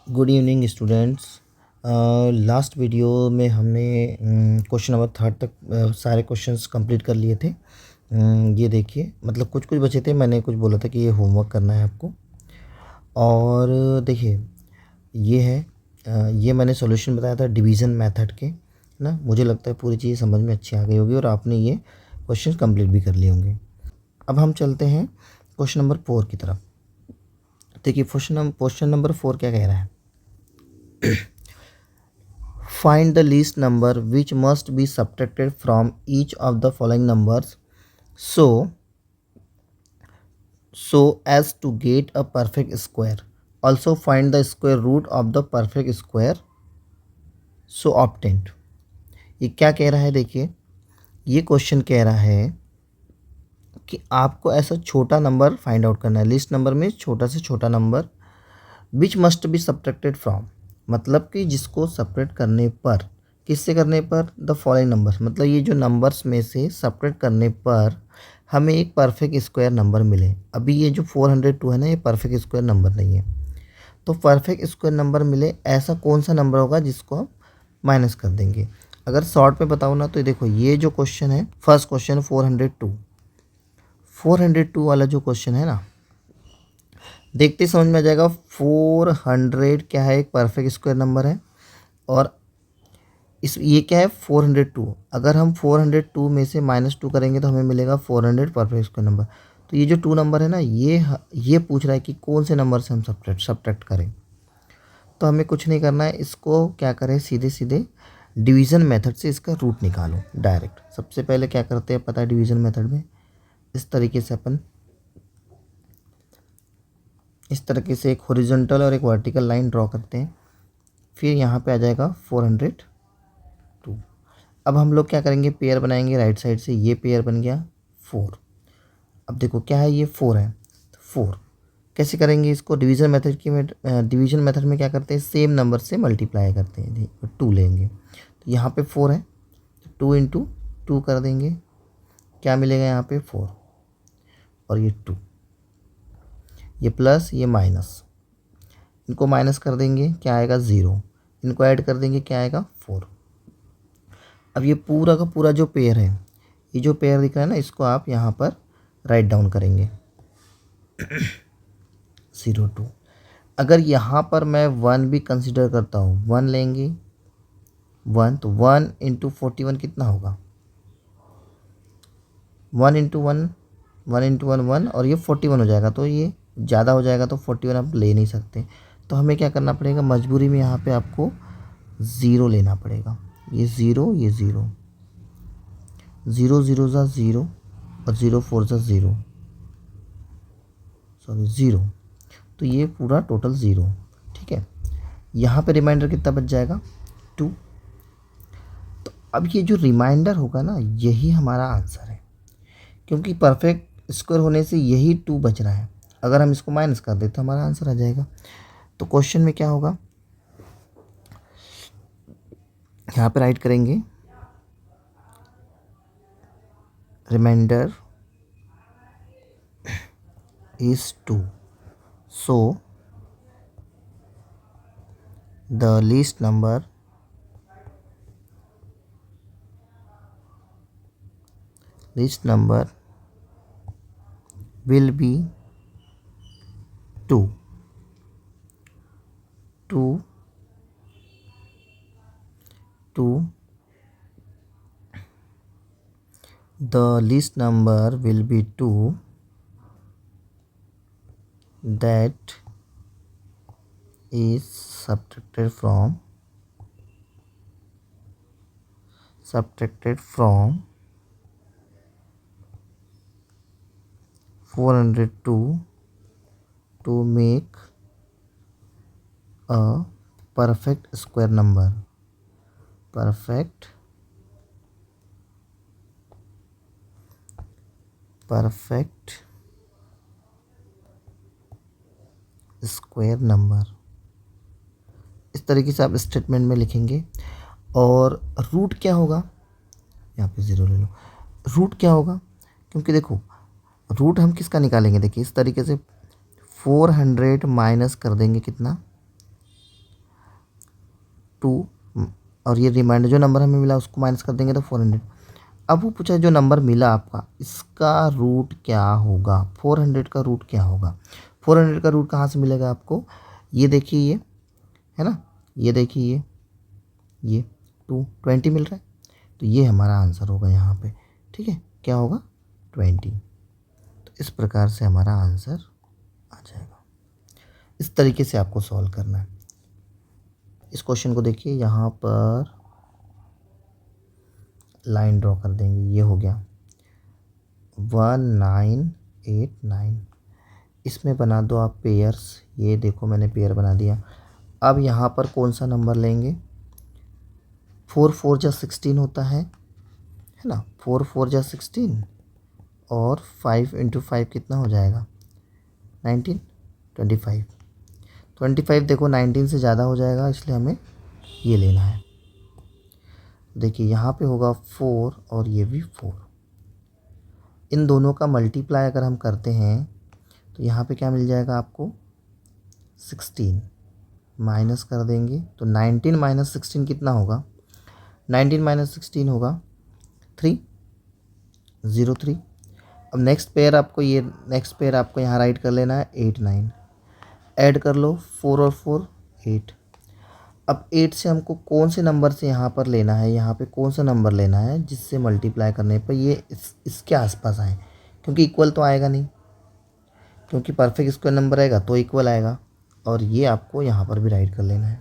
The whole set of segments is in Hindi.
Good evening students. Last video में हमने क्वेश्चन नंबर 3 तक सारे क्वेश्चंस कंप्लीट कर लिए थे। ये देखिए, मतलब कुछ कुछ बचे थे। मैंने कुछ बोला था कि ये होमवर्क करना है आपको। और देखिए, ये है ये मैंने सॉल्यूशन बताया था डिवीज़न मेथड के, है ना। मुझे लगता है पूरी चीज़ समझ में अच्छी आ गई होगी और आपने ये क्वेश्चन कंप्लीट भी कर लिए होंगे। अब हम चलते हैं क्वेश्चन नंबर 4 की तरफ। देखिए, क्वेश्चन नंबर 4 क्या कह रहा है। Find the least number which must be subtracted from each of the following numbers so as to get a perfect square. Also find the square root of the perfect square so obtained. ये क्या कह रहा है? देखिए, ये क्वेश्चन कह रहा है कि आपको ऐसा छोटा नंबर फाइंड आउट करना है। लिस्ट नंबर में छोटा से छोटा number which must be subtracted from, मतलब कि जिसको सपरेट करने पर, किससे करने पर, द फॉलोइंग नंबर्स, मतलब ये जो नंबर्स में से सपरेट करने पर हमें एक परफेक्ट स्क्वायर नंबर मिले। अभी ये जो 402 है ना, ये परफेक्ट स्क्वायर नंबर नहीं है। तो परफेक्ट स्क्वायर नंबर मिले, ऐसा कौन सा नंबर होगा जिसको हम माइनस कर देंगे। अगर शॉर्ट में बताऊँ ना, तो देखो, ये जो क्वेश्चन है, फर्स्ट क्वेश्चन 402 वाला जो क्वेश्चन है ना, देखते समझ में आ जाएगा। 400 क्या है, एक परफेक्ट स्क्वायर नंबर है। और ये क्या है, 402। अगर हम 402 में से -2 करेंगे तो हमें मिलेगा 400 परफेक्ट स्क्वायर नंबर। तो ये जो 2 नंबर है ना, ये पूछ रहा है कि कौन से नंबर से हम सब्ट्रैक्ट करें। तो हमें कुछ नहीं करना है, इसको क्या करें, सीधे सीधे डिवीज़न मेथड से इसका रूट निकालो डायरेक्ट। सबसे पहले क्या करते हैं पता है, डिवीज़न मेथड में इस तरीके से एक हॉरिजॉन्टल और एक वर्टिकल लाइन ड्रॉ करते हैं। फिर यहाँ पे आ जाएगा 402। अब हम लोग क्या करेंगे, पेयर बनाएंगे राइट साइड से। ये पेयर बन गया 4। अब देखो क्या है, ये 4 है, तो 4 कैसे करेंगे इसको, डिवीज़न मेथड में क्या करते हैं, सेम नंबर से मल्टीप्लाई करते हैं। 2 लेंगे, तो यहाँ पे 4 है, तो 2 इंटू 2 कर देंगे, क्या मिलेगा यहाँ पे 4 और ये 2, ये प्लस ये माइनस, इनको माइनस कर देंगे, क्या आएगा 0, इनको ऐड कर देंगे, क्या आएगा 4। अब ये पूरा का पूरा जो पेयर है, ये जो पेयर दिख रहा है ना, इसको आप यहाँ पर राइट डाउन करेंगे 02। अगर यहाँ पर मैं 1 भी कंसिडर करता हूँ, 1 लेंगे, 1, तो 1 इंटू 41 कितना होगा, 1 इंटू 1, 1 इंटू 1 1, और ये 41 हो जाएगा। तो ये ज़्यादा हो जाएगा, तो 41 आप ले नहीं सकते। तो हमें क्या करना पड़ेगा, मजबूरी में यहाँ पे आपको 0 लेना पड़ेगा। ये 0, ये 0, 0 0 ज़ा 0 और 0 4 ज़ा 0, सॉरी 0। तो ये पूरा टोटल 0, ठीक है। यहाँ पे रिमाइंडर कितना बच जाएगा, 2। तो अब ये जो रिमाइंडर होगा ना, यही हमारा आंसर है, क्योंकि परफेक्ट स्क्वायर होने से यही 2 बच रहा है। अगर हम इसको माइनस कर दें तो हमारा आंसर आ जाएगा। तो क्वेश्चन में क्या होगा, यहाँ पे राइट करेंगे, reminder is 2, so the least number will be 2. 2 the least number will be 2 that is subtracted from 402 to make a perfect square number. Perfect square number. इस तरीके से आप स्टेटमेंट में लिखेंगे। और रूट क्या होगा, यहाँ पे 0 ले लो। रूट क्या होगा, क्योंकि देखो, रूट हम किसका निकालेंगे, देखिए इस तरीके से 400 माइनस कर देंगे कितना, 2 और ये रिमाइंडर जो नंबर हमें मिला उसको माइनस कर देंगे तो 400। अब वो पूछा जो नंबर मिला आपका इसका रूट क्या होगा, 400 का रूट क्या होगा। 400 का रूट कहाँ से मिलेगा आपको, ये देखिए ये है ना, ये देखिए ये 20 मिल रहा है, तो ये हमारा आंसर होगा यहाँ पे। ठीक है, क्या होगा 20। तो इस प्रकार से हमारा आंसर आ जाएगा। इस तरीके से आपको सॉल्व करना है। इस क्वेश्चन को देखिए, यहाँ पर लाइन ड्रॉ कर देंगे, ये हो गया 1989। इसमें बना दो आप पेयर्स, ये देखो मैंने पेयर बना दिया। अब यहाँ पर कौन सा नंबर लेंगे, 4 4 जा 16 होता है ना, 4 4 जा 16 और 5 इंटू 5 कितना हो जाएगा 19, 25। 25 देखो 19 से ज़्यादा हो जाएगा, इसलिए हमें ये लेना है। देखिए यहाँ पे होगा 4 और ये भी 4। इन दोनों का मल्टीप्लाई अगर हम करते हैं तो यहाँ पे क्या मिल जाएगा आपको 16, माइनस कर देंगे तो 19 माइनस 16 कितना होगा, 19 माइनस 16 होगा 303। अब नेक्स्ट पेयर आपको यहाँ राइट कर लेना है 8 9, ऐड कर लो 4 और 4 8। अब 8 से हमको कौन से नंबर से यहाँ पर लेना है, यहाँ पे कौन सा नंबर लेना है जिससे मल्टीप्लाई करने पर ये इसके आसपास आए, क्योंकि इक्वल तो आएगा नहीं, क्योंकि परफेक्ट स्क्वायर नंबर आएगा तो इक्वल आएगा, और ये आपको यहाँ पर भी राइट कर लेना है।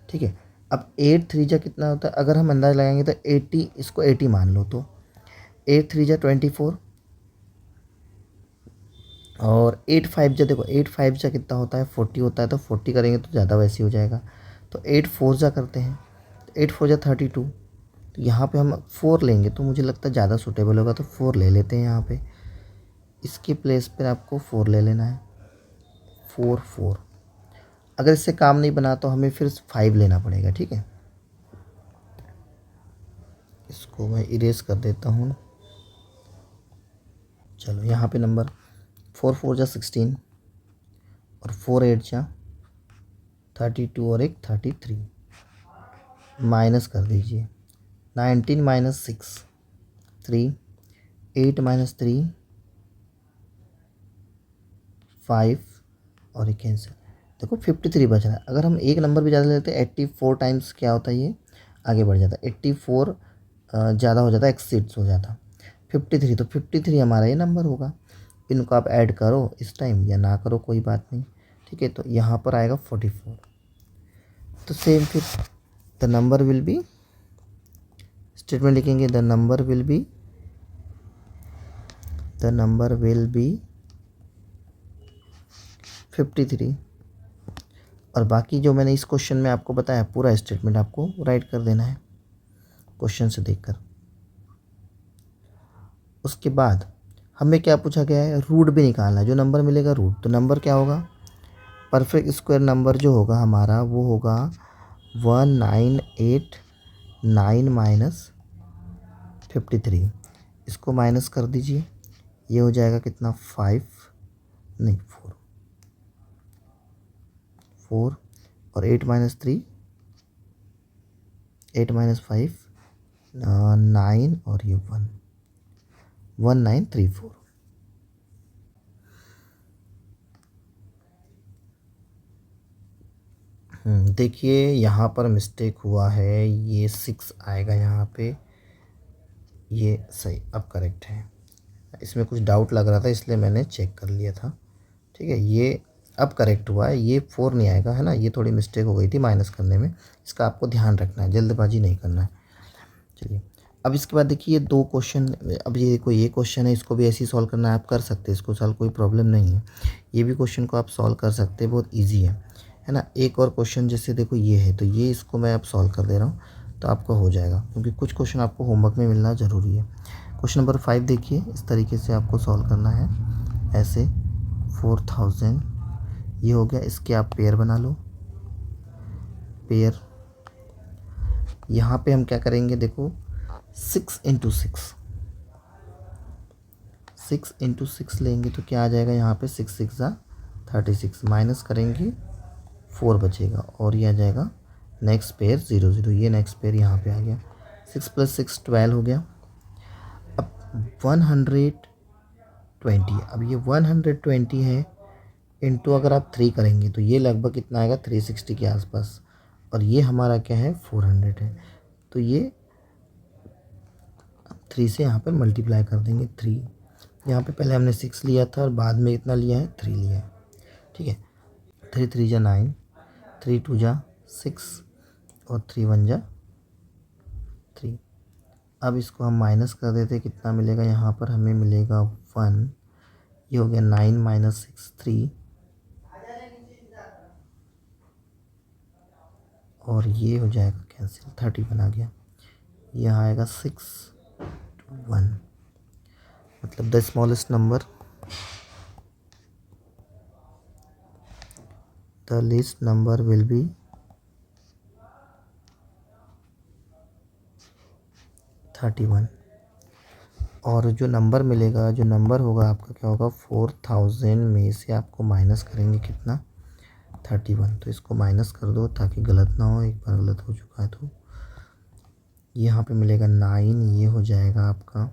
ठीक है, अब 8 3 जा कितना होता है, अगर हम अंदाज़ लगाएंगे तो 80, इसको 80 मान लो, तो 8 3 जा 24 और 8 5 जा, देखो 8 5 जा कितना होता है 40 होता है, तो 40 करेंगे तो ज़्यादा वैसे हो जाएगा, तो 8 4 जा करते हैं, 8 4 जा 32। तो यहाँ पे हम 4 लेंगे तो मुझे लगता है ज़्यादा सूटेबल होगा, तो 4 ले लेते हैं यहाँ पे, इसके प्लेस पर आपको 4 ले लेना है, 4 4। अगर इससे काम नहीं बना तो हमें फिर 5 लेना पड़ेगा। ठीक है, इसको मैं इरेज कर देता हूँ। चलो यहाँ पे नंबर 4 4 जा 16 और 4 8 जा 32 और एक 33, माइनस कर दीजिए 19 माइनस 6 3, 8 माइनस 3 5 और एक कैंसिल, देखो 53 बच रहा है। अगर हम एक नंबर भी ज़्यादा लेते हैं 84 टाइम्स क्या होता है, ये आगे बढ़ जाता है, 84 ज़्यादा हो जाता है, एक्सीड्स हो जाता 53, तो 53 हमारा ये नंबर होगा। इनको आप ऐड करो इस टाइम या ना करो कोई बात नहीं। ठीक है, तो यहाँ पर आएगा 44। तो सेम फिर the number will be, statement लिखेंगे द नंबर विल बी 53, और बाकी जो मैंने इस क्वेश्चन में आपको बताया पूरा स्टेटमेंट आपको राइट कर देना है क्वेश्चन से देखकर। उसके बाद हमें क्या पूछा गया है, रूट भी निकालना है, जो नंबर मिलेगा रूट, तो नंबर क्या होगा, परफेक्ट स्क्वायर नंबर जो होगा हमारा वो होगा 1989 माइनस 53। इसको माइनस कर दीजिए, ये हो जाएगा कितना 4 और 8 माइनस 3 8 माइनस 5 9 और ये 1934। देखिए यहाँ पर मिस्टेक हुआ है, ये 6 आएगा यहाँ पे, ये सही अब करेक्ट है। इसमें कुछ डाउट लग रहा था इसलिए मैंने चेक कर लिया था। ठीक है, ये अब करेक्ट हुआ है, ये 4 नहीं आएगा है ना, ये थोड़ी मिस्टेक हो गई थी माइनस करने में, इसका आपको ध्यान रखना है, जल्दबाजी नहीं करना है। चलिए अब इसके बाद देखिए 2 क्वेश्चन, अब ये देखो ये क्वेश्चन है, इसको भी ऐसे ही सॉल्व करना है, आप कर सकते हैं इसको सॉल्व, कोई प्रॉब्लम नहीं है। ये भी क्वेश्चन को आप सॉल्व कर सकते हैं, बहुत ईजी है ना। एक और क्वेश्चन जैसे देखो ये है, तो ये इसको मैं अब सॉल्व कर दे रहा हूँ तो आपका हो जाएगा, क्योंकि कुछ क्वेश्चन आपको होमवर्क में मिलना ज़रूरी है। क्वेश्चन नंबर 5 देखिए, इस तरीके से आपको सॉल्व करना है, ऐसे 4000 ये हो गया, इसके आप पेयर बना लो, पेयर। यहाँ पे हम क्या करेंगे, देखो 6 इंटू 6 लेंगे तो क्या आ जाएगा यहाँ पे 6 6 जा 36, माइनस करेंगे 4 बचेगा और ये आ जाएगा नेक्स्ट पेयर 0 0, ये नेक्स्ट पेयर यहाँ पे आ गया। 6 + 6 12 हो गया। अब 120, अब ये 120 है इंटू अगर आप 3 करेंगे तो ये लगभग कितना आएगा 360 के आसपास, और ये हमारा क्या है 400 है। तो ये 3 से यहाँ पर मल्टीप्लाई कर देंगे। 3 यहाँ पे पहले हमने 6 लिया था और बाद में इतना लिया है 3 लिया है, ठीक है। 3 3 जा 9, 3 2 जा 6 और 3 1 जा 3। अब इसको हम माइनस कर देते, कितना मिलेगा यहाँ पर हमें मिलेगा 1। ये हो गया 9 - 6 3, और ये हो जाएगा कैंसिल, 31 आ गया। यहाँ आएगा 6 2 1, मतलब the smallest number, the least number will be 31। और जो नंबर मिलेगा, जो नंबर होगा आपका क्या होगा 4000 में से आपको माइनस करेंगे कितना 31। तो इसको माइनस कर दो ताकि गलत ना हो, एक बार गलत हो चुका है। तो यहाँ पे मिलेगा 9, ये हो जाएगा आपका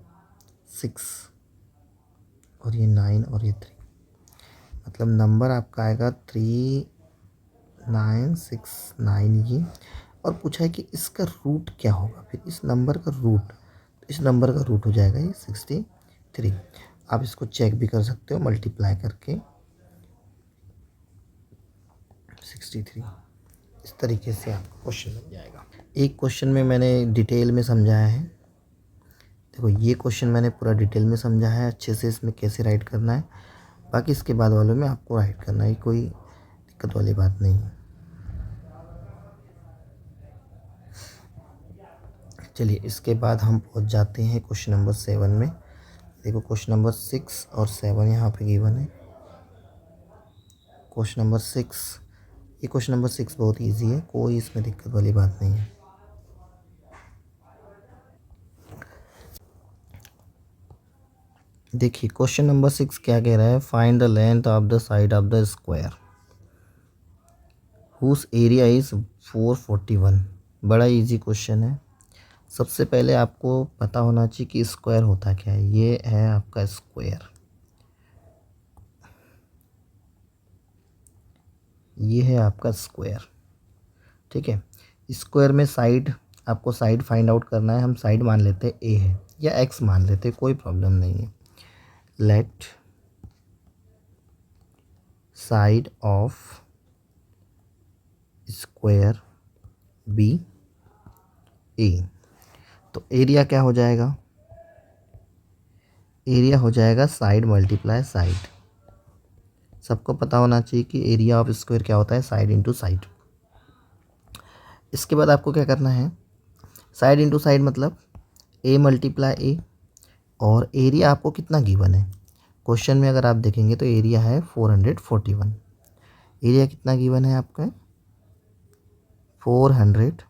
6 और ये 9 और ये 3, मतलब नंबर आपका आएगा 3969 ये। और पूछा है कि इसका रूट क्या होगा, फिर इस नंबर का रूट, तो इस नंबर का रूट हो जाएगा ये 63। आप इसको चेक भी कर सकते हो मल्टीप्लाई करके 63, इस तरीके से आपका क्वेश्चन बन जाएगा। एक क्वेश्चन में मैंने डिटेल में समझाया है, देखो ये क्वेश्चन मैंने पूरा डिटेल में समझाया है अच्छे से, इसमें कैसे राइट करना है। बाकी इसके बाद वालों में आपको राइट करना है, कोई दिक्कत वाली बात नहीं है। चलिए इसके बाद हम पहुंच जाते हैं क्वेश्चन नंबर 7 में। देखो क्वेश्चन नंबर 6 और 7 यहाँ पे गिवन है। क्वेश्चन नंबर 6, ये क्वेश्चन नंबर 6 बहुत इजी है, कोई इसमें दिक्कत वाली बात नहीं है। देखिए क्वेश्चन नंबर 6 क्या कह रहा है, find the length of the side of the square whose area is 441। बड़ा इजी क्वेश्चन है। सबसे पहले आपको पता होना चाहिए कि स्क्वायर होता क्या है। ये है आपका स्क्वायर, ये है आपका स्क्वायर, ठीक है। स्क्वायर में साइड, आपको साइड फाइंड आउट करना है। हम साइड मान लेते हैं ए है या एक्स मान लेते हैं, कोई प्रॉब्लम नहीं है। Let side of square be a, तो एरिया क्या हो जाएगा, एरिया हो जाएगा साइड मल्टीप्लाई साइड। सबको पता होना चाहिए कि एरिया ऑफ स्क्वायर क्या होता है, साइड इंटू साइड। इसके बाद आपको क्या करना है, साइड इंटू साइड मतलब ए मल्टीप्लाई ए, और एरिया आपको कितना गिवन है क्वेश्चन में, अगर आप देखेंगे तो एरिया है 441। एरिया कितना गिवन है आपका 441।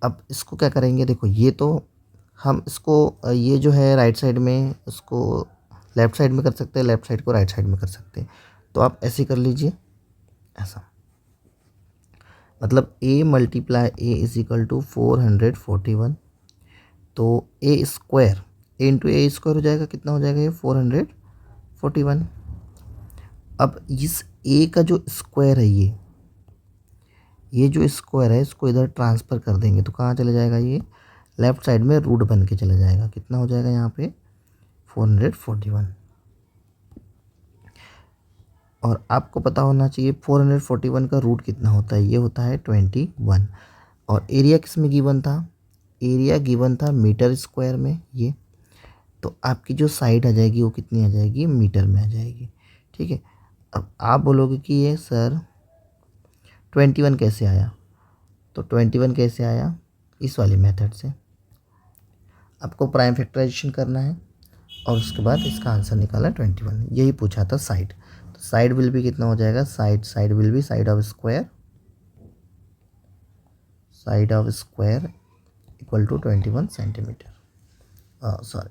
अब इसको क्या करेंगे, देखो ये तो हम इसको ये जो है राइट साइड में, उसको लेफ़्ट साइड में कर सकते हैं, लेफ़्ट साइड को राइट साइड में कर सकते हैं। तो आप ऐसे कर लीजिए, ऐसा मतलब a multiply A is equal to 441। तो A square, A into A square हो जाएगा, कितना हो जाएगा ये 441। अब इस ए का जो स्क्वायर है, ये जो स्क्वायर है इसको इधर ट्रांसफ़र कर देंगे तो कहाँ चला जाएगा, ये लेफ़्ट साइड में रूट बन के चला जाएगा। कितना हो जाएगा यहाँ पे 441। और आपको पता होना चाहिए 441 का रूट कितना होता है, ये होता है 21। और एरिया किस में गिवन था, एरिया गिवन था मीटर स्क्वायर में ये। तो आपकी जो साइड आ जाएगी वो कितनी आ जाएगी, मीटर में आ जाएगी, ठीक है। अब आप बोलोगे कि ये सर 21 कैसे आया, तो 21 कैसे आया, इस वाली मेथड से। आपको प्राइम फैक्टराइजेशन करना है और उसके बाद इसका आंसर निकाला 21, यही पूछा था साइड। तो साइड विल भी कितना हो जाएगा, साइड विल भी side of square equal to 21 centimetre, sorry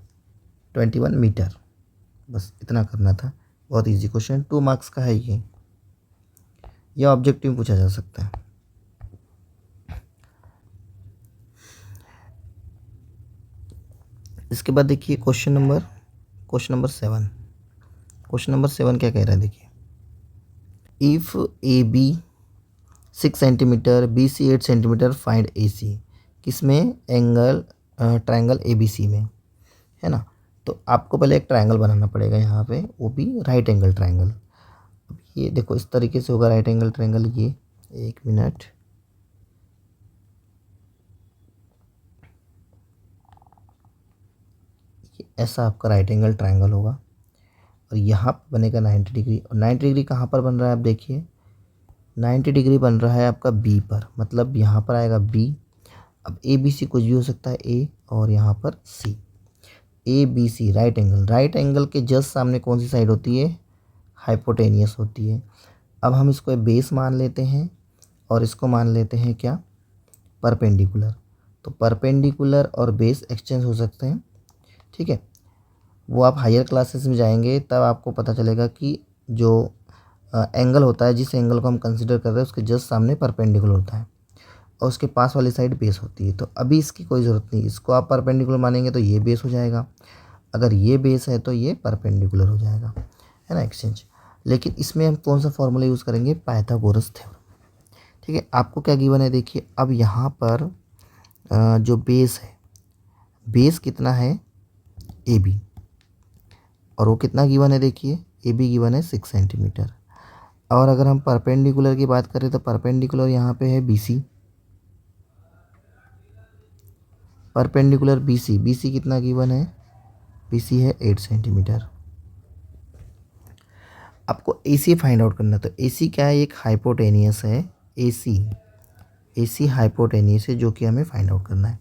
21 metre, बस इतना करना था। बहुत इजी क्वेश्चन, 2 मार्क्स का है ये, या ऑब्जेक्टिव में पूछा जा सकता है। इसके बाद देखिए क्वेश्चन नंबर 7। क्वेश्चन नंबर 7 क्या कह रहा है देखिए, if A B 6 centimetre, B C 8 centimetre, find A C. किसमें? Angle triangle A B C में, है ना। तो आपको पहले एक ट्रायंगल बनाना पड़ेगा यहाँ पे, वो भी राइट एंगल ट्रायंगल। अब ये देखो इस तरीके से होगा राइट एंगल ट्रायंगल। ये 1 मिनट, ये ऐसा आपका राइट एंगल ट्रायंगल होगा और यहाँ पर बनेगा 90 डिग्री। और 90 डिग्री कहाँ पर बन रहा है आप देखिए, 90 डिग्री बन रहा है आपका बी पर, मतलब यहाँ पर आएगा बी। अब ए बी सी कुछ भी हो सकता है, ए और यहाँ पर C. A B C right angle, right angle के जस्ट सामने कौन सी साइड होती है? हाइपोटेनियस होती है। अब हम इसको बेस मान लेते हैं और इसको मान लेते हैं क्या? परपेंडिकुलर। तो परपेंडिकुलर और बेस एक्सचेंज हो सकते हैं, ठीक है। वो आप हायर क्लासेस में जाएंगे तब आपको पता चलेगा कि जो एंगल होता है, जिस एंगल को हम कंसिडर कर रहे हैं उसके जस्ट सामने परपेंडिकुलर होता है और उसके पास वाली साइड बेस होती है। तो अभी इसकी कोई ज़रूरत नहीं, इसको आप परपेंडिकुलर मानेंगे तो ये बेस हो जाएगा, अगर ये बेस है तो ये परपेंडिकुलर हो जाएगा, है ना, एक्सचेंज। लेकिन इसमें हम कौन सा फॉर्मूला यूज़ करेंगे? पाइथागोरस थ्योरम, ठीक है। आपको क्या गिवन है देखिए, अब यहाँ पर जो बेस है, बेस कितना है? ए बी, और वो कितना गिवन है देखिए, ए बी गिवन है 6 सेंटीमीटर। और अगर हम परपेंडिकुलर की बात करें तो परपेंडिकुलर यहाँ पे है B C, perpendicular B C, B C कितना गिवन है? बी सी है 8 सेंटीमीटर। आपको ए सी फाइंड आउट करना है, तो ए सी क्या है? एक हाइपोटेनियस है, ए सी हाइपोटेनियस है जो कि हमें फाइंड आउट करना है।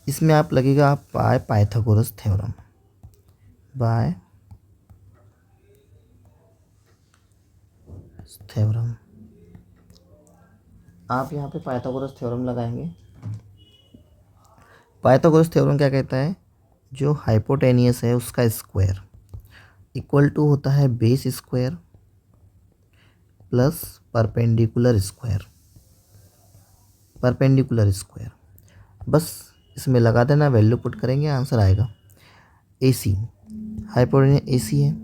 इसमें आप लगेगा आप by Pythagoras theorem, bye theorem, आप यहाँ पे पाइथागोरस थ्योरम लगाएंगे। पाइथागोरस थ्योरम क्या कहता है? जो हाइपोटेनियस है उसका स्क्वायर इक्वल टू होता है base square plus perpendicular square, perpendicular square. बस इसमें लगा देना, वैल्यू पुट करेंगे, आंसर आएगा। ए सी हाइपोटेनियस ए सी है,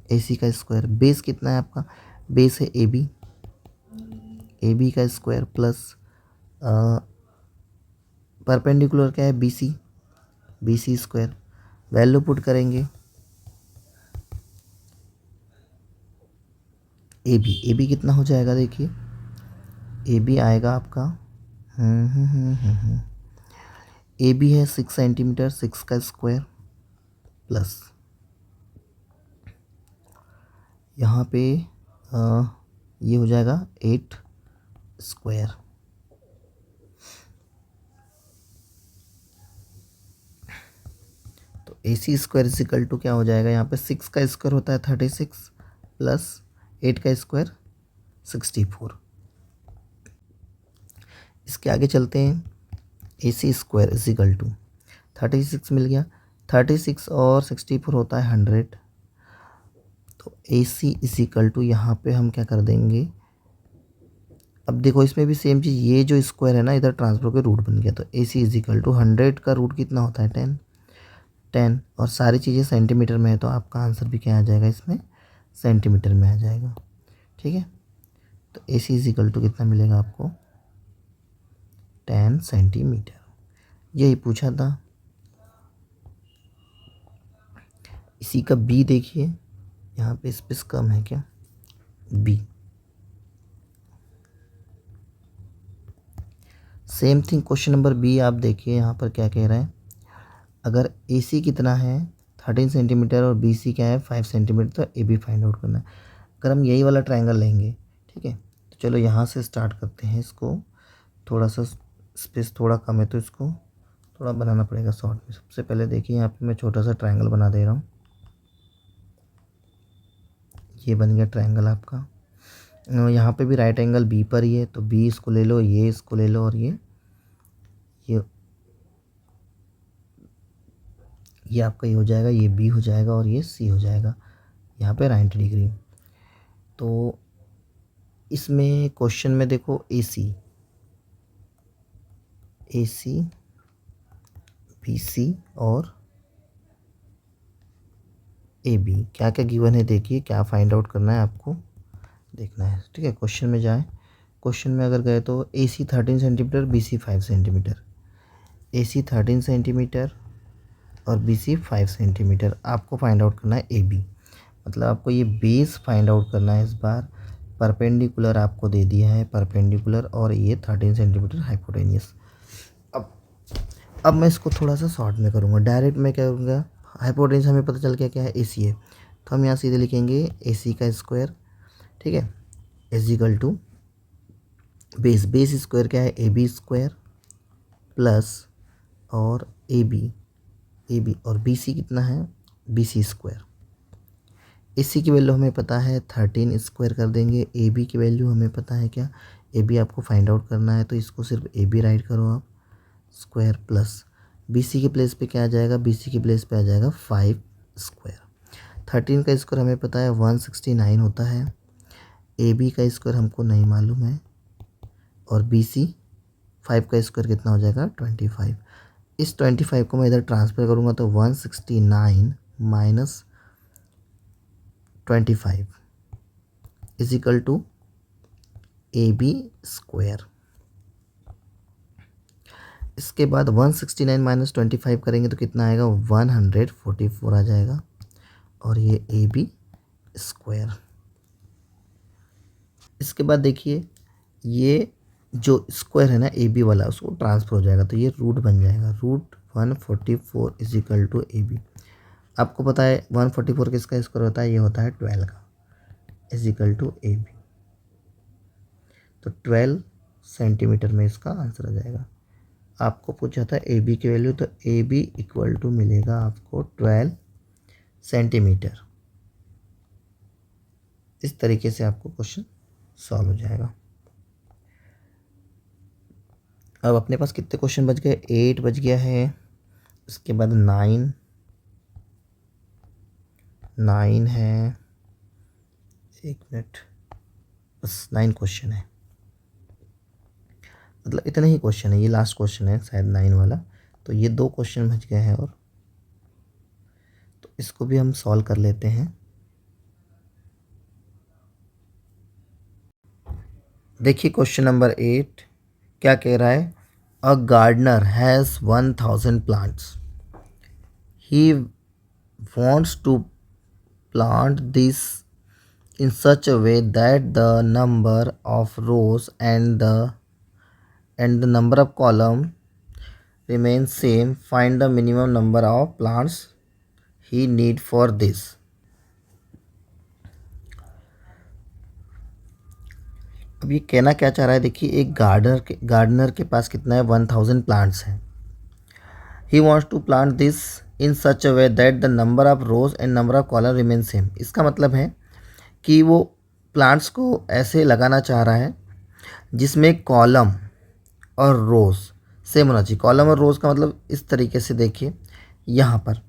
ए सी का स्क्वायर, बेस कितना है आपका? बेस है ए बी का स्क्वायर प्लस परपेंडिकुलर क्या है? B C square. Value put करेंगे, ए बी कितना हो जाएगा देखिए, ए बी आएगा आपका ए बी है 6 सेंटीमीटर, 6 का स्क्वायर प्लस यहाँ पे ये हो जाएगा 8 स्क्वायर। तो ए सी स्क्वायर इजिकल टू क्या हो जाएगा? यहाँ पे 6 का स्क्वायर होता है 36 प्लस 8 का स्क्वायर 64। इसके आगे चलते हैं, ए सी स्क्वायर इजिकल टू 36 मिल गया, 36 और 64 होता है 100। तो ए सी इजिकल टू यहाँ पे हम क्या कर देंगे, अब देखो इसमें भी सेम चीज़, ये जो स्क्वायर है ना इधर ट्रांसफर के रूट बन गया। तो ए सी इजिकल टू 100 का रूट कितना होता है? 10 और सारी चीज़ें सेंटीमीटर में है तो आपका आंसर भी क्या आ जाएगा? इसमें सेंटीमीटर में आ जाएगा, ठीक है। तो ए सी इजिकल टू कितना मिलेगा आपको? 10 सेंटीमीटर। यही पूछा था। इसी का बी देखिए, यहाँ पे स्पेस कम है क्या? B same thing, question number B आप देखिए यहाँ पर क्या कह रहा है। अगर ए सी कितना है 13 सेंटीमीटर और बी सी क्या है 5 सेंटीमीटर, तो ए बी फाइंड आउट करना है। अगर हम यही वाला ट्रायंगल लेंगे, ठीक है, तो चलो यहाँ से स्टार्ट करते हैं। इसको थोड़ा सा स्पेस थोड़ा कम है तो इसको थोड़ा बनाना पड़ेगा शॉर्ट में। सबसे पहले देखिए यहाँ पे मैं छोटा सा ट्रायंगल बना दे रहा हूँ। ये बन गया ट्रायंगल आपका। यहाँ पे भी राइट एंगल बी पर ही है तो बी इसको ले लो, ये इसको ले लो और ये आपका ये हो जाएगा, ये बी हो जाएगा और ये सी हो जाएगा। यहाँ पे 90 डिग्री। तो इसमें क्वेश्चन में देखो AC BC और AB क्या क्या गिवन है, देखिए क्या फाइंड आउट करना है आपको, देखना है। ठीक है, क्वेश्चन में जाएं। क्वेश्चन में अगर गए तो AC 13 centimetre, BC 5 centimetre, AC 13 centimetre और BC 5 सेंटीमीटर। आपको फाइंड आउट करना है AB, मतलब आपको ये बेस फाइंड आउट करना है। इस बार परपेंडिकुलर आपको दे दिया है, परपेंडिकुलर, और ये 13 सेंटीमीटर हाइपोटेनियस। अब मैं इसको थोड़ा सा शॉर्ट में करूँगा। डायरेक्ट मैं क्या करूँगा, हाइपोटेनियस हमें पता चल गया क्या है, AC है, तो हम यहाँ सीधे लिखेंगे AC का स्क्वायर, ठीक है, इजिकल टू बेस स्क्वायर क्या है, AB स्क्वायर प्लस और AB और BC कितना है, BC स्क्वायर। AC की वैल्यू हमें पता है 13 स्क्वायर कर देंगे। AB की वैल्यू हमें पता है क्या, AB आपको फाइंड आउट करना है, तो इसको सिर्फ AB राइट करो आप, स्क्वायर प्लस BC के प्लेस पे क्या आ जाएगा, BC के प्लेस पे आ जाएगा 5 स्क्वायर। 13 का स्क्वायर हमें पता है 169 होता है, AB का स्क्वायर हमको नहीं मालूम है, और BC 5 का स्क्वायर कितना हो जाएगा 25। इस 25 को मैं इधर ट्रांसफर करूँगा तो 169 minus 25 equal to AB square. इसके बाद 169 माइनस 25 करेंगे तो कितना आएगा, 144 आ जाएगा, और ये AB स्क्वायर। इसके बाद देखिए ये जो स्क्वायर है ना AB वाला, उसको ट्रांसफर हो जाएगा, तो ये रूट बन जाएगा, रूट 144 इजिकल टू AB। आपको पता है 144 किसका स्क्वायर होता है, ये होता है 12 का, इजिकल टू AB। तो 12 सेंटीमीटर में इसका आंसर आ जाएगा। आपको पूछा था AB की वैल्यू, तो AB इक्वल टू मिलेगा आपको 12 सेंटीमीटर। इस तरीके से आपको क्वेश्चन सॉल्व हो जाएगा। अब अपने पास कितने क्वेश्चन बच गए, 8 बच गया है। इसके बाद 9 है, एक मिनट, बस 9 क्वेश्चन है, मतलब इतना ही क्वेश्चन है, ये लास्ट क्वेश्चन है शायद 9 वाला। तो ये 2 क्वेश्चन बच गए हैं, और तो इसको भी हम सॉल्व कर लेते हैं। देखिए क्वेश्चन नंबर 8 क्या कह रहा है, a gardener has 1000 plants, he wants to plant this in such a way that the number of rows and the number of column remains same. Find the minimum number of plants he need for this. अब ये कहना क्या चाह रहा है, देखिए एक गार्डनर के पास कितना है, 1000 प्लांट्स हैं। He wants to plant this in such a way that the number of rows and number of column remain same. इसका मतलब है कि वो प्लांट्स को ऐसे लगाना चाह रहा है जिसमें कॉलम और रोज़ सेम होना चाहिए। कॉलम और रोज़ का मतलब इस तरीके से देखिए, यहाँ पर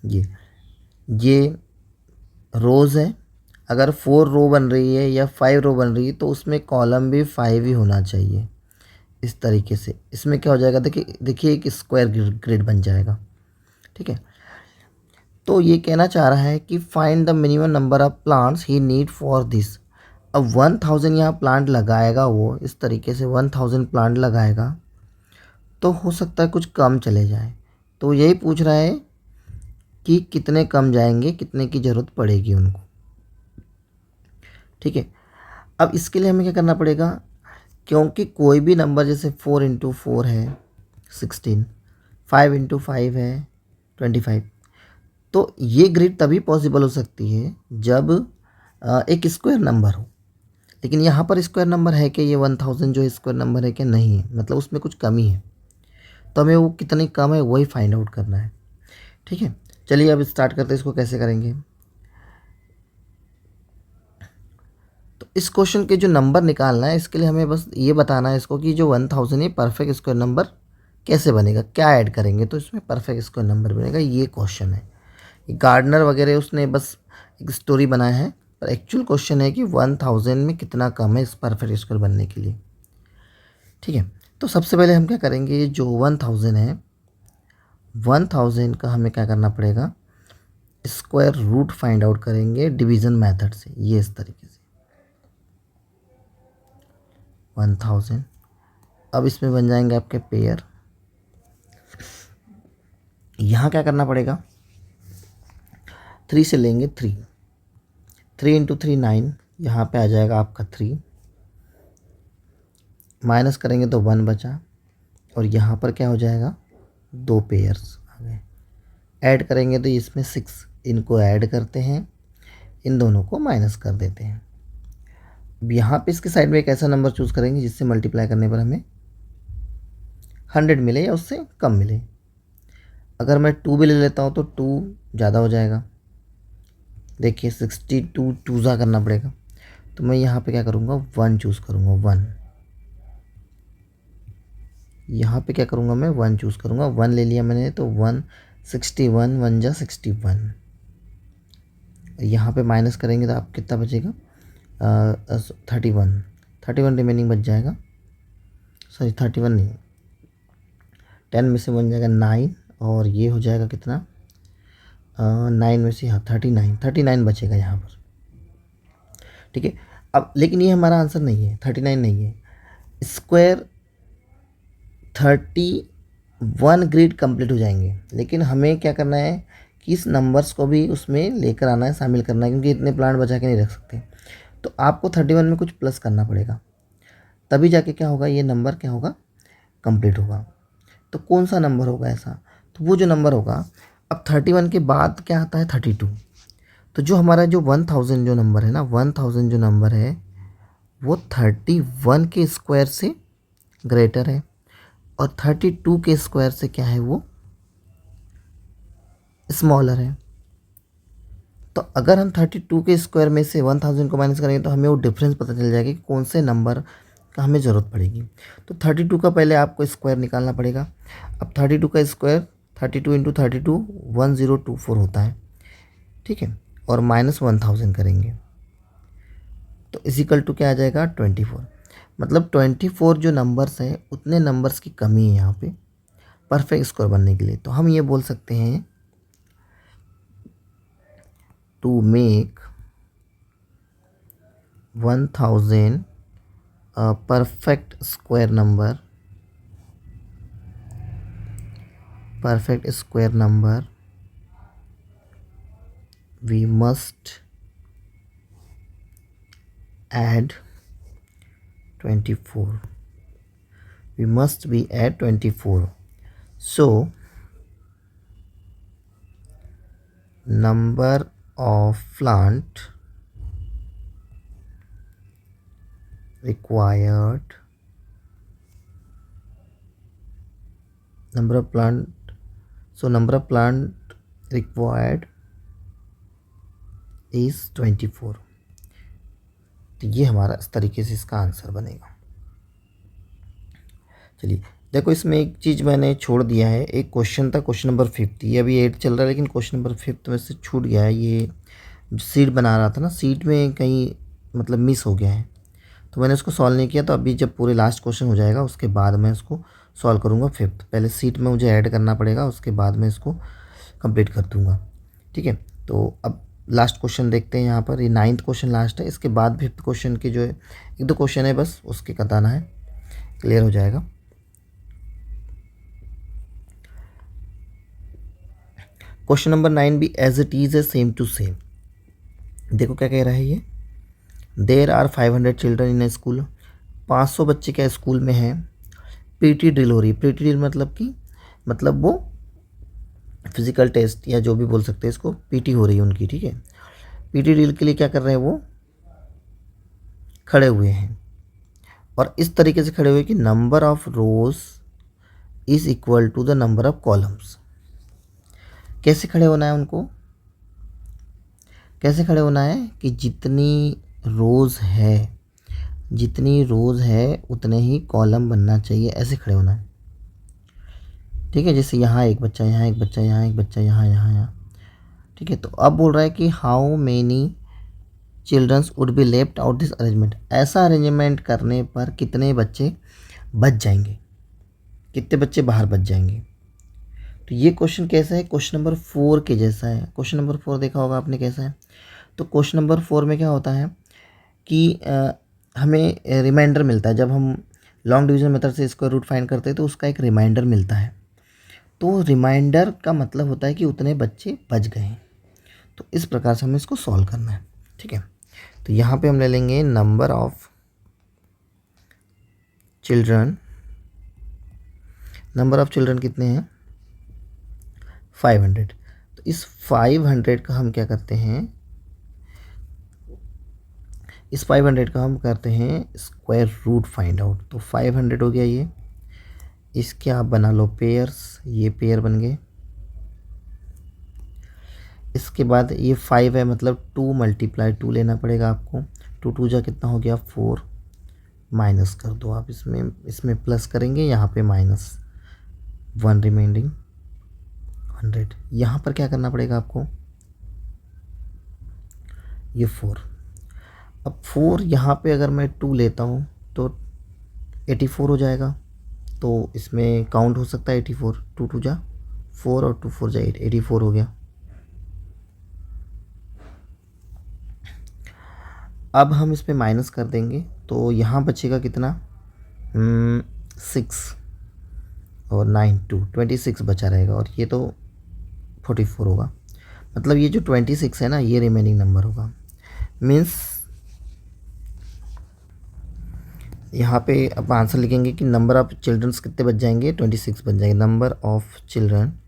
ये रोज़ है, अगर 4 रो बन रही है या 5 रो बन रही है तो उसमें कॉलम भी 5 ही होना चाहिए। इस तरीके से इसमें क्या हो जाएगा, देखिए एक स्क्वायर ग्रिड बन जाएगा, ठीक है। तो ये कहना चाह रहा है कि find the minimum number of plants he need for this. अब 1000 यहाँ प्लांट लगाएगा, वो इस तरीके से 1000 प्लांट लगाएगा, तो हो सकता है कुछ कम चले जाए। तो यही पूछ रहा है कि कितने कम जाएंगे, कितने की ज़रूरत पड़ेगी उनको, ठीक है। अब इसके लिए हमें क्या करना पड़ेगा, क्योंकि कोई भी नंबर जैसे 4 × 4 है 16, 5 × 5 है 25, तो ये ग्रिड तभी पॉसिबल हो सकती है जब एक स्क्वायर नंबर हो। लेकिन यहाँ पर स्क्वायर नंबर है कि ये 1000 जो स्क्वायर नंबर है कि नहीं है, मतलब उसमें कुछ कमी है, तो हमें वो कितनी कम है वही फाइंड आउट करना है, ठीक है। चलिए अब स्टार्ट करते हैं, इसको कैसे करेंगे। तो इस क्वेश्चन के जो नंबर निकालना है, इसके लिए हमें बस ये बताना है इसको कि जो 1000 है परफेक्ट स्क्वायर नंबर कैसे बनेगा, क्या ऐड करेंगे तो इसमें परफेक्ट स्क्वायर नंबर बनेगा, ये क्वेश्चन है। गार्डनर वगैरह उसने बस एक स्टोरी बनाया है, पर एक्चुअल क्वेश्चन है कि 1000 में कितना कम है इस परफेक्ट स्क्वायर बनने के लिए। ठीक है, तो सबसे पहले हम क्या करेंगे, जो 1000 है 1000 का हमें क्या करना पड़ेगा, स्क्वायर रूट फाइंड आउट करेंगे डिवीज़न मेथड से, ये इस तरीके से 1000। अब इसमें बन जाएंगे आपके पेयर। यहाँ क्या करना पड़ेगा, 3 से लेंगे 3, 3 इंटू 3 9, यहाँ पे आ जाएगा आपका 3, माइनस करेंगे तो 1 बचा, और यहाँ पर क्या हो जाएगा, 2 पेयर्स आ गए। ऐड करेंगे तो इसमें 6, इनको ऐड करते हैं, इन दोनों को माइनस कर देते हैं। अब यहाँ पे इसके साइड में एक ऐसा नंबर चूज़ करेंगे जिससे मल्टीप्लाई करने पर हमें 100 मिले या उससे कम मिले। अगर मैं 2 भी ले लेता हूँ तो 2 ज़्यादा हो जाएगा, देखिए 62 2 करना पड़ेगा, तो मैं यहाँ पे क्या करूँगा, 1 चूज़ करूँगा, 1। यहाँ पे क्या करूँगा, मैं 1 चूज़ करूँगा, 1 ले लिया मैंने, तो 1 61 1 जा 61। यहाँ पे माइनस करेंगे तो आप कितना बचेगा, 31 रिमेनिंग बच जाएगा, सॉरी 31 नहीं, 10 में से बन जाएगा 9, और ये हो जाएगा कितना, 9 में से, हाँ 39 बचेगा यहाँ पर। ठीक है, अब लेकिन ये हमारा आंसर नहीं है, 39 नहीं है, स्क्वायर 31 ग्रिड कंप्लीट हो जाएंगे, लेकिन हमें क्या करना है कि इस नंबर्स को भी उसमें लेकर आना है, शामिल करना है, क्योंकि इतने प्लांट बचा के नहीं रख सकते। तो आपको 31 में कुछ प्लस करना पड़ेगा, तभी जाके क्या होगा, ये नंबर क्या होगा, कंप्लीट होगा। तो कौन सा नंबर होगा ऐसा, तो वो जो नंबर होगा, अब 31 के बाद क्या आता है 32, तो जो हमारा जो 1000 जो नंबर है ना, 1000 जो नंबर है वो 31 के स्क्वायर से ग्रेटर है, और 32 के स्क्वायर से क्या है, वो स्मॉलर है। तो अगर हम 32 के स्क्वायर में से 1000 को माइनस करेंगे तो हमें वो डिफरेंस पता चल जाएगा कि कौन से नंबर का हमें ज़रूरत पड़ेगी। तो 32 का पहले आपको स्क्वायर निकालना पड़ेगा। अब 32 का स्क्वायर 32 इंटू 32 1024 होता है, ठीक है, और माइनस 1000 करेंगे तो इजिकल टू क्या आ जाएगा, 24। मतलब 24 जो नंबर्स हैं उतने नंबर्स की कमी है यहाँ पे परफेक्ट स्क्वायर बनने के लिए। तो हम ये बोल सकते हैं, to make 1000 a perfect square number, we must add 24. We must be at 24. So number of plant required, number of plant required is 24। तो ये हमारा इस तरीके से इसका आंसर बनेगा। चलिए देखो, इसमें एक चीज़ मैंने छोड़ दिया है, एक क्वेश्चन था क्वेश्चन नंबर 5, ये अभी 8 चल रहा है, लेकिन क्वेश्चन नंबर 5 में से छूट गया है। ये सीट बना रहा था ना, सीट में कहीं मतलब मिस हो गया है, तो मैंने उसको सॉल्व नहीं किया। तो अभी जब पूरे लास्ट क्वेश्चन हो जाएगा उसके बाद मैं इसको सॉल्व करूँगा 5th। पहले सीट में मुझे ऐड करना पड़ेगा, उसके बाद मैं इसको कंप्लीट कर दूँगा, ठीक है। तो अब लास्ट क्वेश्चन देखते हैं यहाँ पर, ये 9th क्वेश्चन लास्ट है, इसके बाद 5th क्वेश्चन की जो है 1-2 क्वेश्चन है बस उसके बताना है, क्लियर हो जाएगा। क्वेश्चन नंबर 9 भी एज इट इज़ है, सेम टू सेम। देखो क्या कह रहा है ये, there are 500 children in a school, 500 बच्चे क्या स्कूल में हैं। पीटी ड्रिल हो रही है, पीटी ड्रिल मतलब वो फिजिकल टेस्ट या जो भी बोल सकते हैं इसको, पीटी हो रही है उनकी, ठीक है। पीटी ड्रिल के लिए क्या कर रहे हैं, वो खड़े हुए हैं, और इस तरीके से खड़े हुए कि number of rows is equal to the number of columns. कैसे खड़े होना है उनको, कैसे खड़े होना है कि जितनी रोज़ है उतने ही कॉलम बनना चाहिए, ऐसे खड़े होना है, ठीक है। जैसे यहाँ एक बच्चा, यहाँ एक बच्चा, यहाँ एक बच्चा, यहाँ यहाँ यहाँ, ठीक है, तो अब बोल रहा है कि how many childrens would be left out this arrangement, ऐसा अरेंजमेंट करने पर कितने बच्चे बच जाएंगे, कितने बच्चे बाहर बच जाएंगे। तो ये क्वेश्चन कैसा है, क्वेश्चन नंबर 4 के जैसा है। क्वेश्चन नंबर 4 देखा होगा आपने कैसा है। तो क्वेश्चन नंबर 4 में क्या होता है कि हमें रिमाइंडर मिलता है। जब हम लॉन्ग डिवीजन मेथड से स्क्वायर रूट फाइंड करते हैं तो उसका एक रिमाइंडर मिलता है। तो रिमाइंडर का मतलब होता है कि उतने बच्चे बच गए हैं। तो इस प्रकार से हमें इसको सॉल्व करना है। ठीक है, तो यहाँ पे हम ले लेंगे number of children. Number of children कितने हैं, 500। तो इस 500 का हम क्या करते हैं, इस 500 का हम करते हैं स्क्वायर रूट फाइंड आउट। तो 500 हो गया ये, इसके आप बना लो पेयर्स, ये पेयर बन गए। इसके बाद ये 5 है, मतलब 2 मल्टीप्लाई 2 लेना पड़ेगा आपको। 2 2 जा कितना हो गया 4, माइनस कर दो आप, इसमें प्लस करेंगे, यहाँ पे माइनस 1 रिमेंडिंग 100। यहाँ पर क्या करना पड़ेगा आपको, ये 4। अब 4 यहाँ पे अगर मैं 2 लेता हूँ तो 84 हो जाएगा। तो इसमें काउंट हो सकता है 84, 2 2 जा 4 और 2 4 जा 8, 84 हो गया। अब हम इस पर माइनस कर देंगे तो यहाँ बचेगा कितना, 6 और 9 2 26 बचा रहेगा, और ये तो 44 होगा। मतलब ये जो 26 है ना, ये रिमेनिंग नंबर होगा। मीन्स यहाँ पे अब आंसर लिखेंगे कि नंबर ऑफ चिल्ड्रंस कितने बच जाएंगे, 26 बच जाएंगे। Number of children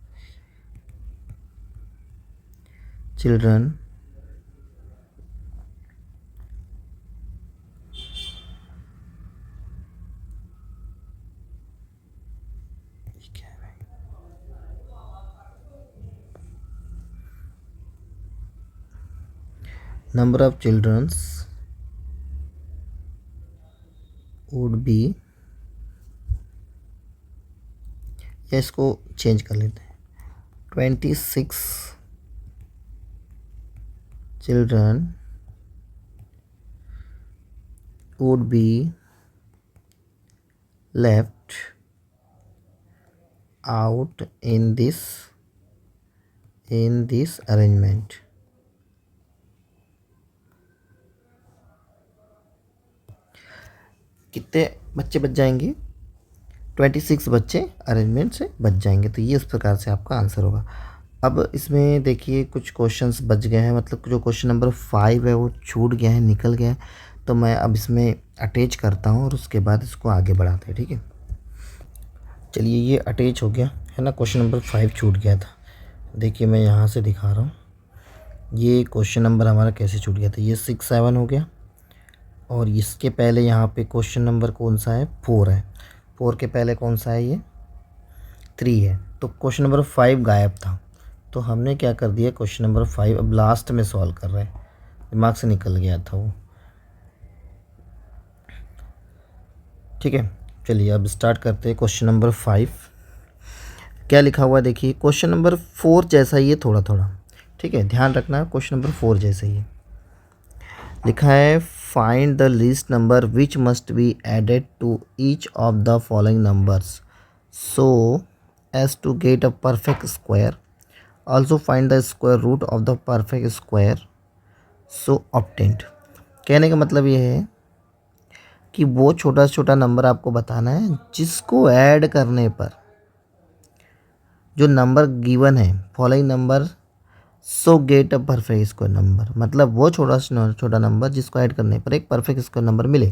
number of childrens would be, या इसको चेंज कर लेते हैं, 26 children would be left out in this arrangement। कितने बच्चे बच जाएंगे, 26 बच्चे अरेंजमेंट से बच जाएंगे। तो ये इस प्रकार से आपका आंसर होगा। अब इसमें देखिए कुछ क्वेश्चंस बच गए हैं, मतलब जो क्वेश्चन नंबर 5 है वो छूट गया है, निकल गया है। तो मैं अब इसमें अटैच करता हूँ और उसके बाद इसको आगे बढ़ाते हैं। ठीक है, चलिए ये अटैच हो गया है ना, क्वेश्चन नंबर 5 छूट गया था। देखिए मैं यहाँ से दिखा रहा हूँ, ये क्वेश्चन नंबर हमारा कैसे छूट गया था। ये 6 7 हो गया, और इसके पहले यहाँ पे क्वेश्चन नंबर कौन सा है, 4 है। 4 के पहले कौन सा है, ये 3 है। तो क्वेश्चन नंबर 5 गायब था, तो हमने क्या कर दिया, क्वेश्चन नंबर 5 अब लास्ट में सॉल्व कर रहे हैं, दिमाग से निकल गया था वो। ठीक है, चलिए अब स्टार्ट करते हैं क्वेश्चन नंबर 5। क्या लिखा हुआ है देखिए, क्वेश्चन नंबर 4 जैसा ही है थोड़ा थोड़ा। ठीक है, ध्यान रखना, क्वेश्चन नंबर 4 जैसा ही है। लिखा है find the least number which must be added to each of the following numbers so as to get a perfect square, also find the square root of the perfect square so obtained. कहने का मतलब ये है कि वो छोटा से छोटा नंबर आपको बताना है जिसको ऐड करने पर जो नंबर गिवन है, following number so gate a perfect square number, मतलब वो छोटा से छोटा नंबर जिसको ऐड करने पर एक परफेक्ट स्क्वायर नंबर मिले।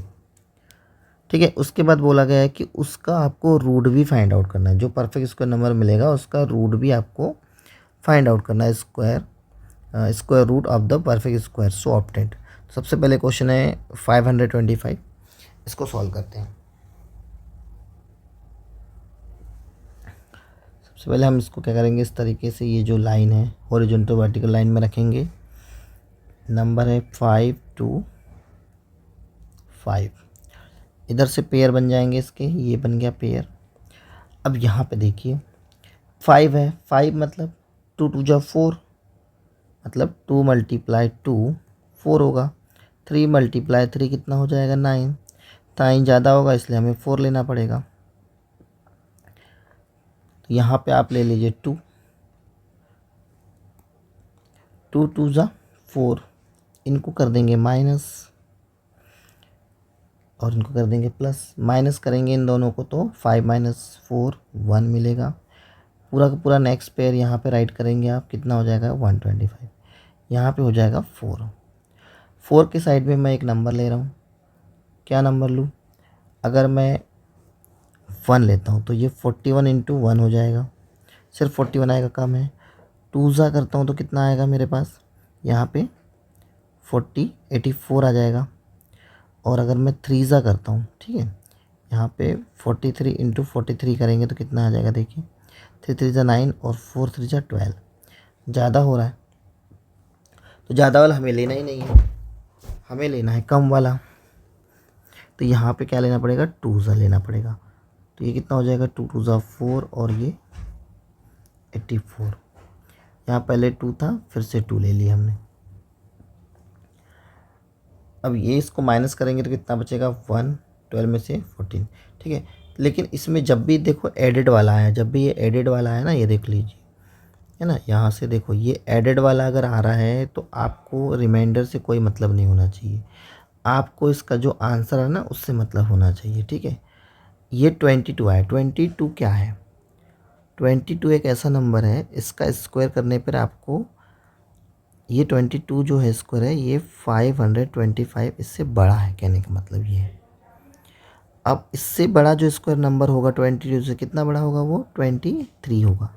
ठीक है, उसके बाद बोला गया है कि उसका आपको रूट भी फाइंड आउट करना है। जो परफेक्ट स्क्वायर नंबर मिलेगा उसका रूट भी आपको फाइंड आउट करना है, square root of the perfect square so obtained. सबसे पहले क्वेश्चन है 525, इसको सॉल्व करते हैं। सबसे पहले हम इसको क्या करेंगे, इस तरीके से ये जो लाइन है हॉरिजॉन्टल वर्टिकल लाइन में रखेंगे। नंबर है 5 2 5, इधर से पेयर बन जाएंगे इसके, ये बन गया पेयर। अब यहाँ पे देखिए 5 है, 5 मतलब 2 2 जा 4, मतलब 2 × 2 4 होगा। 3 × 3 कितना हो जाएगा 9। 9 ज़्यादा होगा इसलिए हमें 4 लेना पड़ेगा। तो यहाँ पे आप ले लीजिए 2 2 2 ज़ा 4, इनको कर देंगे माइनस और इनको कर देंगे प्लस। माइनस करेंगे इन दोनों को तो 5 - 4 1 मिलेगा। पूरा का पूरा नेक्स्ट पेयर यहाँ पे राइट करेंगे आप, कितना हो जाएगा 125। यहाँ पे हो जाएगा 4। 4 के साइड में मैं एक नंबर ले रहा हूँ। क्या नंबर लूँ? अगर मैं 1 लेता हूँ तो ये 41 × 1 हो जाएगा। सिर्फ 41 आएगा, कम है। 2 ज़ा करता हूँ तो कितना आएगा मेरे पास? यहाँ पे 84 आ जाएगा। और अगर मैं 3 ज़ा करता हूँ, ठीक है, यहाँ पे 43 × 43 करेंगे तो कितना आ जाएगा देखिए, 3 3 ज़ा 9 और 4 3 ज़ा 12। ज़्यादा हो रहा है तो ज़्यादा वाला हमें लेना ही नहीं है, हमें लेना है कम वाला। तो यहाँ पे क्या लेना पड़ेगा? 2 ज़ा लेना पड़ेगा। तो ये कितना हो जाएगा? 2 2 ज़ा 4 और ये 84। यहाँ पहले 2 था, फिर से 2 ले लिया हमने। अब ये इसको माइनस करेंगे तो कितना बचेगा? 1। 12 में से 14, ठीक है। लेकिन इसमें जब भी देखो एडेड वाला है, जब भी ये एडेड वाला है ना, ये देख लीजिए, है ना, यहाँ से देखो ये एडेड वाला अगर आ रहा है तो आपको रिमाइंडर से कोई मतलब नहीं होना चाहिए, आपको इसका जो आंसर है ना उससे मतलब होना चाहिए, ठीक है। ये 22 है। 22 क्या है? 22 एक ऐसा नंबर है, इसका स्क्वायर करने पर आपको ये 22 जो है स्क्वायर है, ये 525 इससे बड़ा है, कहने का मतलब ये है। अब इससे बड़ा जो स्क्वायर नंबर होगा 22 से, कितना बड़ा होगा? वो 23 होगा।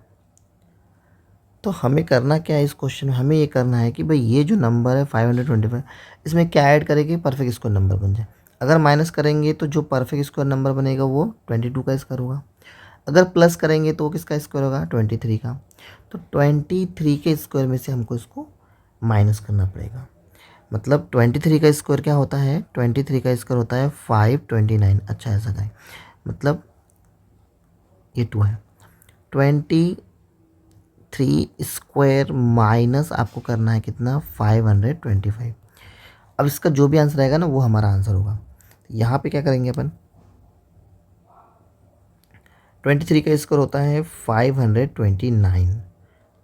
तो हमें करना क्या है इस क्वेश्चन में? हमें ये करना है कि भाई ये जो नंबर है 525, इसमें क्या ऐड करेंगे? परफेक्ट स्क्वायर नंबर बन जाए। अगर माइनस करेंगे तो जो परफेक्ट स्क्वायर नंबर बनेगा वो 22 का स्क्वायर होगा। अगर प्लस करेंगे तो किसका स्क्वायर होगा? 23 का। तो 23 के स्क्वायर में से हमको इसको माइनस करना पड़ेगा। मतलब 23 का स्क्वायर क्या होता है? 23 का स्क्वायर होता है 529। अच्छा, ऐसा का है, मतलब ये 2 है। 23 स्क्वायर माइनस आपको करना है कितना? 525। अब इसका जो भी आंसर आएगा ना वो हमारा आंसर होगा। यहाँ पे क्या करेंगे अपन? 23 का स्क्वायर होता है 529,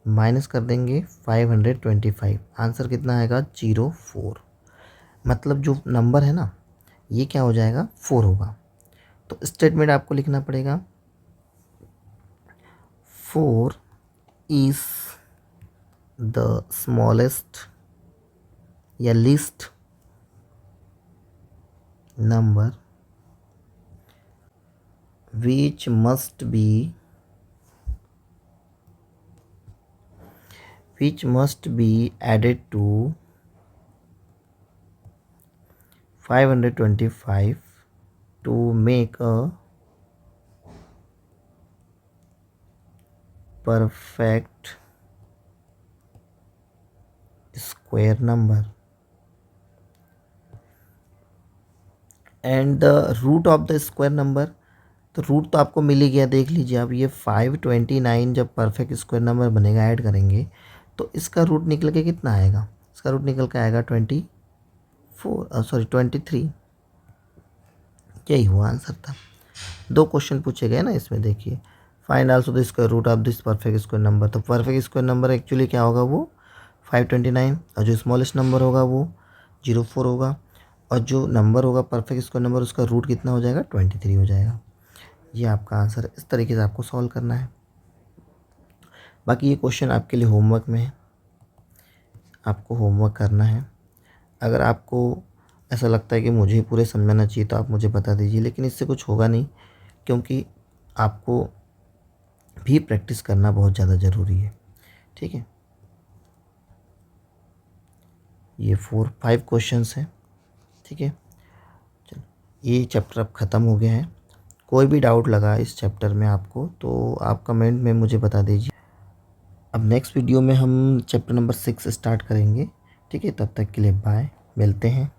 माइनस कर देंगे 525, आंसर कितना आएगा? 04। मतलब जो नंबर है ना ये क्या हो जाएगा? 4 होगा। तो स्टेटमेंट आपको लिखना पड़ेगा 4 इज द स्मॉलेस्ट या least number which must be added to 525 to make a perfect square number, and the root of the square number। तो रूट तो आपको मिल ही गया, देख लीजिए। अब ये 529 जब परफेक्ट स्क्वायर नंबर बनेगा, ऐड करेंगे तो इसका रूट निकल के कितना आएगा? इसका रूट निकल के आएगा 23। यही हुआ आंसर था। 2 क्वेश्चन पूछे गए ना इसमें, देखिए। Find also the square root of this perfect square number. तो परफेक्ट स्क्वायर नंबर एक्चुअली क्या होगा? वो 529, और जो स्मॉलेस्ट नंबर होगा वो 04 होगा, और जो नंबर होगा परफेक्ट स्क्वायर नंबर उसका रूट कितना हो जाएगा? 23 हो जाएगा। ये आपका आंसर है। इस तरीके से आपको सॉल्व करना है। बाकी ये क्वेश्चन आपके लिए होमवर्क में है, आपको होमवर्क करना है। अगर आपको ऐसा लगता है कि मुझे पूरे समझाना चाहिए तो आप मुझे बता दीजिए, लेकिन इससे कुछ होगा नहीं, क्योंकि आपको भी प्रैक्टिस करना बहुत ज़्यादा ज़रूरी है, ठीक है। ये 4-5 क्वेश्चंस हैं, ठीक है। चलो, ये चैप्टर अब ख़त्म हो गया है। कोई भी डाउट लगा इस चैप्टर में आपको तो आप कमेंट में मुझे बता दीजिए। अब नेक्स्ट वीडियो में हम चैप्टर नंबर 6 स्टार्ट करेंगे, ठीक है। तब तक के लिए बाय, मिलते हैं।